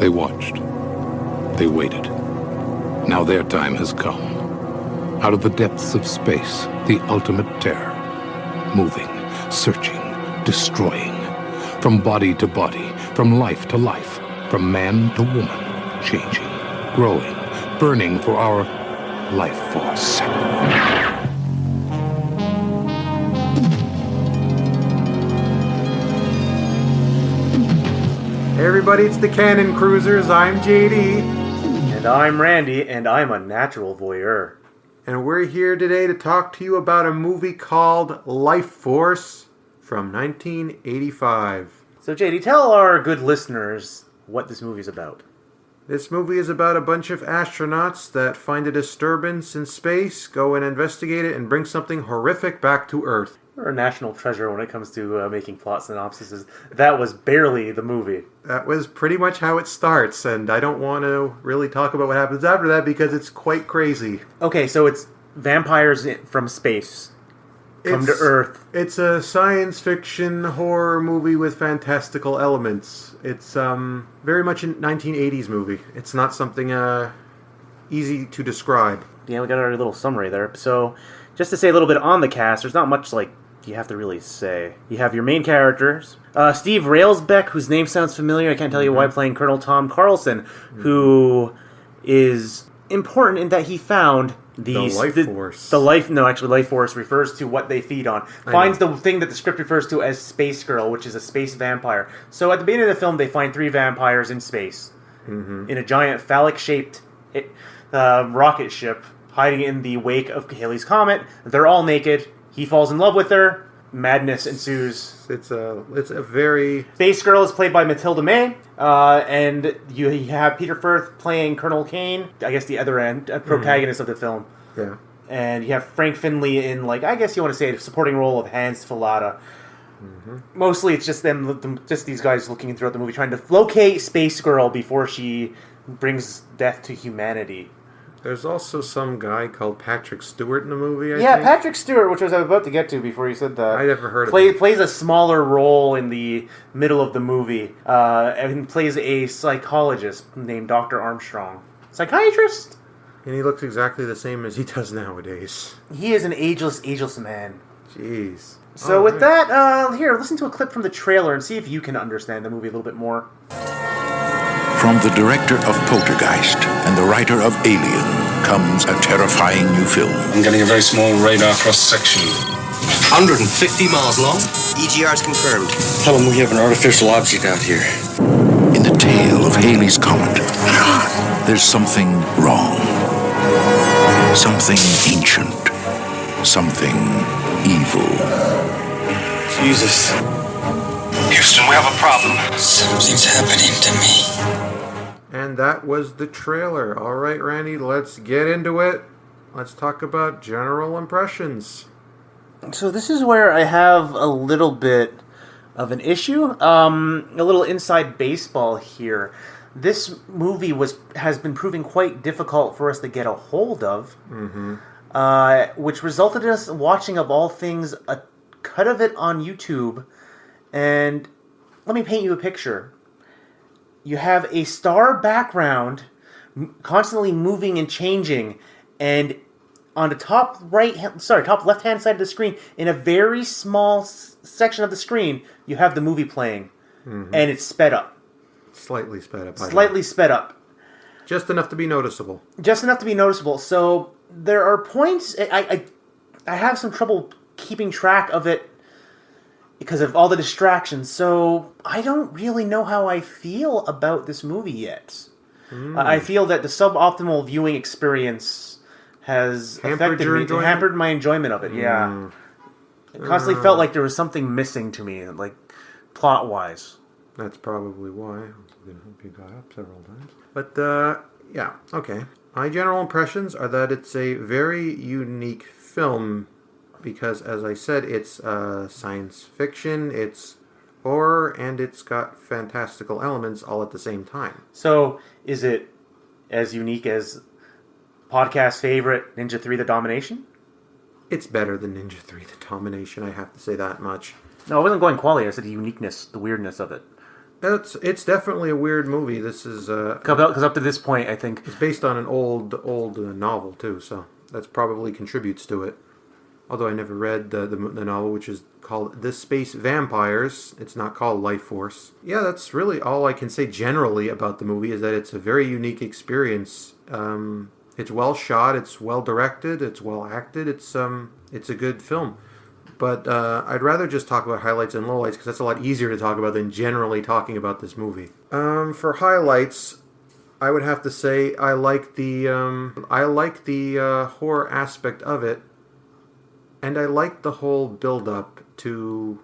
They watched. They waited. Now their time has come. Out of the depths of space, the ultimate terror. Moving, searching, destroying. From body to body, from life to life, from man to woman. Changing, growing, burning for our life force. Hey everybody, it's the Cannon Cruisers. I'm JD. And I'm Randy, and I'm a natural voyeur. And we're here today to talk to you about a movie called Lifeforce from 1985. So JD, tell our good listeners what this movie's about. This movie is about a bunch of astronauts that find a disturbance in space, go and investigate it, and bring something horrific back to Earth. We're a national treasure when it comes to making plot synopsises. That was barely the movie. That was pretty much how it starts, and I don't want to really talk about what happens after that because it's quite crazy. Okay, so it's vampires from space come to Earth. It's a science fiction horror movie with fantastical elements. It's very much a 1980s movie. It's not something easy to describe. Yeah, we got our little summary there. So, just to say a little bit on the cast, there's not much you have to really say. You have your main characters. Steve Railsback, whose name sounds familiar. I can't tell you why, playing Colonel Tom Carlson, who is important in that he found the Lifeforce. Lifeforce refers to what they feed on. Finds the thing that the script refers to as Space Girl, which is a space vampire. So at the beginning of the film, they find 3 vampires in space. In a giant phallic-shaped rocket ship hiding in the wake of Halley's Comet. They're all naked. He falls in love with her. Madness ensues. It's a very... Space Girl is played by Matilda May, and you have Peter Firth playing Colonel Kane, I guess the other end, protagonist of the film. Yeah. And you have Frank Finley in, I guess you want to say, a supporting role of Hans Fallada. Mostly it's just just these guys looking throughout the movie, trying to locate Space Girl before she brings death to humanity. There's also some guy called Patrick Stewart in the movie, I think. Patrick Stewart, which I was about to get to before you said that. I never heard of him. Plays a smaller role in the middle of the movie, and plays a psychologist named Dr. Armstrong. Psychiatrist? And he looks exactly the same as he does nowadays. He is an ageless man. Jeez. So with that, here, listen to a clip from the trailer and see if you can understand the movie a little bit more. From the director of Poltergeist and the writer of Alien comes a terrifying new film. I'm getting a very small radar cross-section. 150 miles long. EGR's confirmed. Tell them we have an artificial object out here. In the tale of Halley's Comet, there's something wrong. Something ancient. Something evil. Jesus. Houston, we have a problem. Something's happening to me. And that was the trailer. All right, Randy, let's get into it. Let's talk about general impressions. So this is where I have a little bit of an issue. A little inside baseball here. This movie has been proving quite difficult for us to get a hold of, which resulted in us watching, of all things, a cut of it on YouTube. And let me paint you a picture. You have a star background constantly moving and changing, and on the top left-hand side of the screen, in a very small section of the screen, you have the movie playing, and it's sped up. Slightly sped up. Slightly sped up. Just enough to be noticeable. So there are points... I have some trouble keeping track of it because of all the distractions, so I don't really know how I feel about this movie yet. I feel that the suboptimal viewing experience has hampered my enjoyment of it, yeah. It constantly felt like there was something missing to me, plot-wise. That's probably why. I hope you got up several times. But, yeah, okay. My general impressions are that it's a very unique film because, as I said, it's science fiction, it's horror, and it's got fantastical elements all at the same time. So, is it as unique as podcast favorite Ninja 3 The Domination? It's better than Ninja 3 The Domination, I have to say that much. No, I wasn't going quality. I said the uniqueness, the weirdness of it. It's definitely a weird movie. This is because up to this point, I think it's based on an old novel too, so that's probably contributes to it. Although I never read the novel, which is called The Space Vampires. It's not called Lifeforce. Yeah, that's really all I can say generally about the movie, is that it's a very unique experience. It's well shot, it's well directed, it's well acted, it's a good film. But I'd rather just talk about highlights and lowlights, because that's a lot easier to talk about than generally talking about this movie. For highlights, I would have to say I like the horror aspect of it, and I like the whole build-up to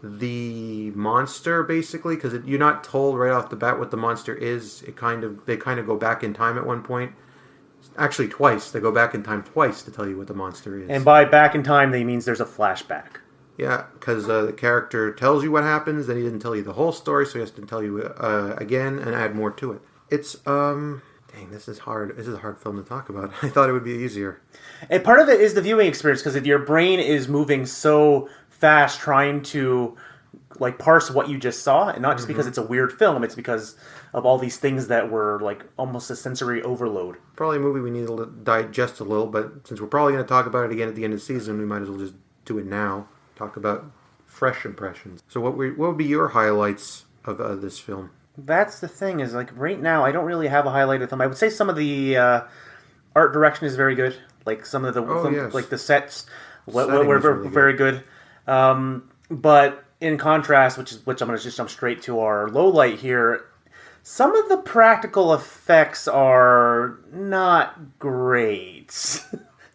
the monster, basically, because you're not told right off the bat what the monster is. They kind of go back in time at one point. Actually, twice. They go back in time twice to tell you what the monster is. And by back in time, they means there's a flashback. Yeah, because the character tells you what happens, then he didn't tell you the whole story, so he has to tell you again and add more to it. It's, dang, this is hard. This is a hard film to talk about. I thought it would be easier. And part of it is the viewing experience, because your brain is moving so fast trying to like parse what you just saw, and not just because it's a weird film, it's because of all these things that were like almost a sensory overload. Probably a movie we need to digest a little, but since we're probably going to talk about it again at the end of the season, we might as well just do it now. Talk about fresh impressions. So what would be your highlights of this film? That's the thing, is like right now I don't really have a highlight of them. I would say some of the art direction is very good. Like some of the like the sets were really very good. But in contrast, which I'm going to just jump straight to our low light here, some of the practical effects are not great,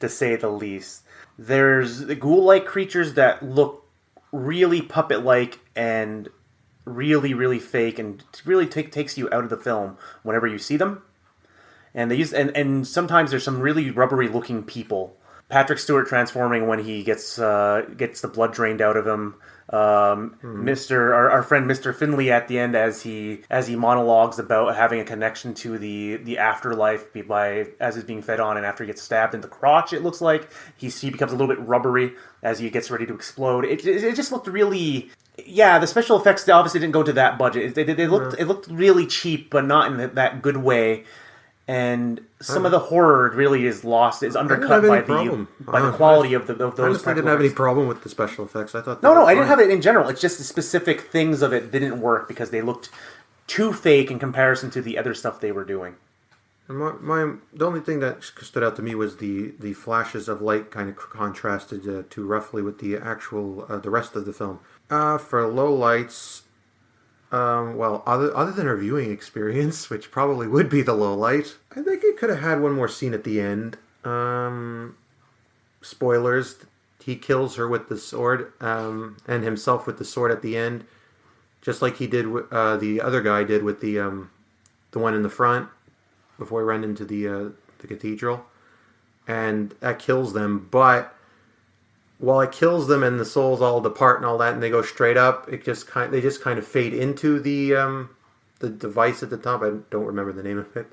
to say the least. There's ghoul-like creatures that look really puppet-like and really, really fake, and really takes you out of the film whenever you see them. And they use and sometimes there's some really rubbery-looking people. Patrick Stewart transforming when he gets the blood drained out of him. Our friend Mr. Finley at the end as he monologues about having a connection to the afterlife as he's being fed on, and after he gets stabbed in the crotch, it looks like he becomes a little bit rubbery as he gets ready to explode. It just looked really. Yeah, the special effects obviously didn't go to that budget. It looked really cheap, but not in that good way. And some of the horror really is undercut by the quality of those. Honestly, I didn't have any problem with the special effects. I thought I didn't have it in general. It's just the specific things of it didn't work because they looked too fake in comparison to the other stuff they were doing. And the only thing that stood out to me was the flashes of light kind of contrasted too roughly with the actual the rest of the film. For low lights. Other than our viewing experience, which probably would be the low light, I think it could have had one more scene at the end. Spoilers, he kills her with the sword, and himself with the sword at the end, just like he did. The other guy did with the one in the front before he ran into the cathedral, and that kills them. But while it kills them and the souls all depart and all that, and they go straight up, they just kind of fade into the device at the top. I don't remember the name of it,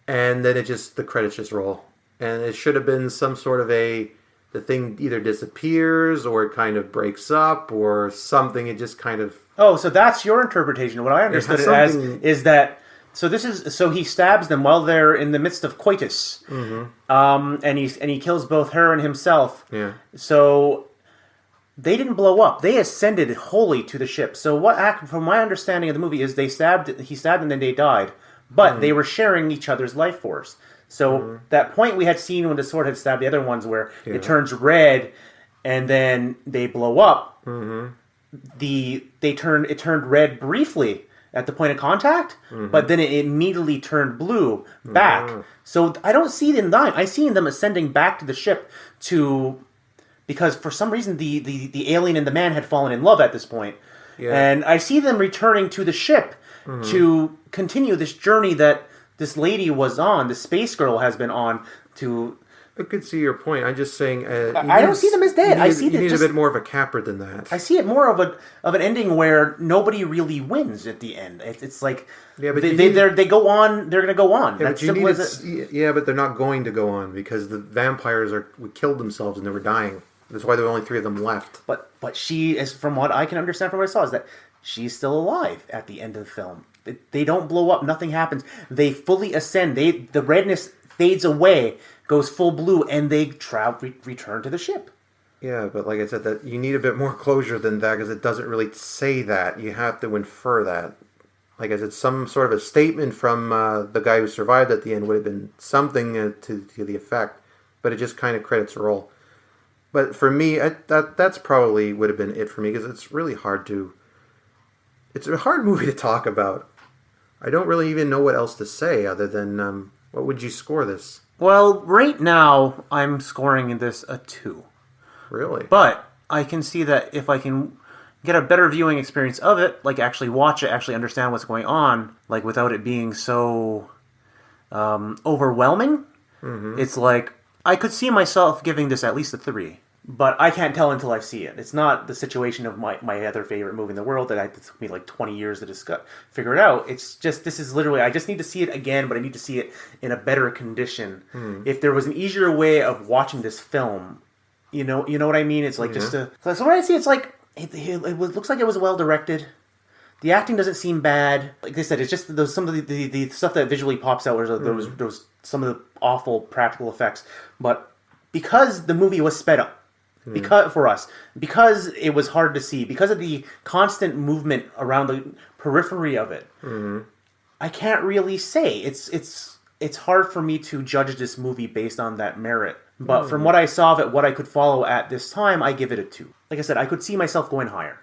and then the credits just roll. And it should have been some sort of the thing either disappears or it kind of breaks up or something. It just kind of. Oh, so that's your interpretation. What I understood it as is that. So he stabs them while they're in the midst of coitus, and he kills both her and himself. Yeah. So they didn't blow up; they ascended wholly to the ship. So from my understanding of the movie, is he stabbed and then they died, but they were sharing each other's life force. So that point we had seen when the sword had stabbed the other ones, where it turns red, and then they blow up. It turned red briefly at the point of contact, but then it immediately turned blue back. So I don't see them dying. I see them ascending back to the ship because for some reason the alien and the man had fallen in love at this point. Yeah. And I see them returning to the ship to continue this journey that this lady was on, the space girl has been on to. I could see your point. I'm just saying. I don't see them as dead. You need a bit more of a capper than that. I see it more of an ending where nobody really wins at the end. It's like they go on. They're going to go on. Yeah, but they're not going to go on because the vampires killed themselves and they were dying. That's why there were only 3 of them left. But she is, from what I can understand from what I saw, is that she's still alive at the end of the film. They don't blow up. Nothing happens. They fully ascend. The redness fades away, goes full blue, and they return to the ship. Yeah, but like I said, that you need a bit more closure than that because it doesn't really say that. You have to infer that. Like I said, some sort of a statement from the guy who survived at the end would have been something to the effect, but it just kind of credits the role. But for me, that's probably would have been it for me because it's really hard to... It's a hard movie to talk about. I don't really even know what else to say other than... what would you score this? Well, right now, I'm scoring this a 2. Really? But I can see that if I can get a better viewing experience of it, like actually watch it, actually understand what's going on, like without it being so overwhelming, it's like I could see myself giving this at least a 3. But I can't tell until I see it. It's not the situation of my other favorite movie in the world that it took me like 20 years to figure it out. It's just, this is literally, I just need to see it again, but I need to see it in a better condition. If there was an easier way of watching this film, you know what I mean? It's like just so when I see it's like, it looks like it was well directed. The acting doesn't seem bad. Like I said, it's just some of the stuff that visually pops out, or those some of the awful practical effects. But because the movie was sped up, because it was hard to see, because of the constant movement around the periphery of it, I can't really say. It's hard for me to judge this movie based on that merit. But from what I saw of it, what I could follow at this time, I give it a 2. Like I said, I could see myself going higher.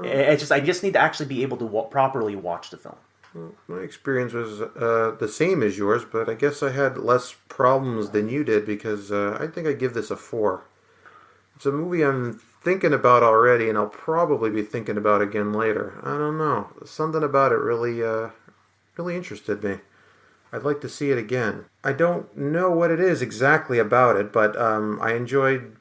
I just need to actually be able to properly watch the film. Well, my experience was the same as yours, but I guess I had less problems than you did because I think I give this a 4. It's a movie I'm thinking about already, and I'll probably be thinking about again later. I don't know. Something about it really interested me. I'd like to see it again. I don't know what it is exactly about it, but I enjoyed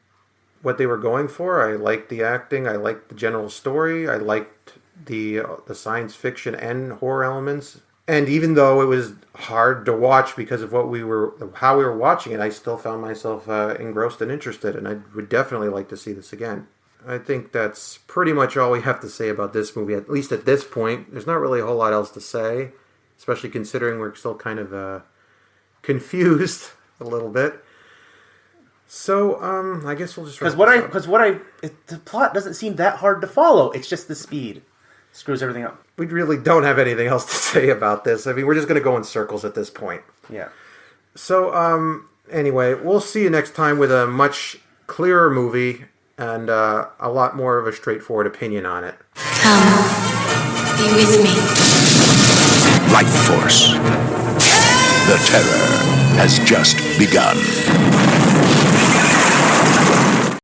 what they were going for. I liked the acting. I liked the general story. I liked the science fiction and horror elements. And even though it was hard to watch because of how we were watching it, I still found myself engrossed and interested, and I would definitely like to see this again. I think that's pretty much all we have to say about this movie, at least at this point. There's not really a whole lot else to say, especially considering we're still kind of confused a little bit. So, I guess we'll just... the plot doesn't seem that hard to follow. It's just the speed. Screws everything up. We really don't have anything else to say about this. I mean, we're just going to go in circles at this point. Yeah. So, anyway, we'll see you next time with a much clearer movie and a lot more of a straightforward opinion on it. Come, be with me. Lifeforce. The terror has just begun.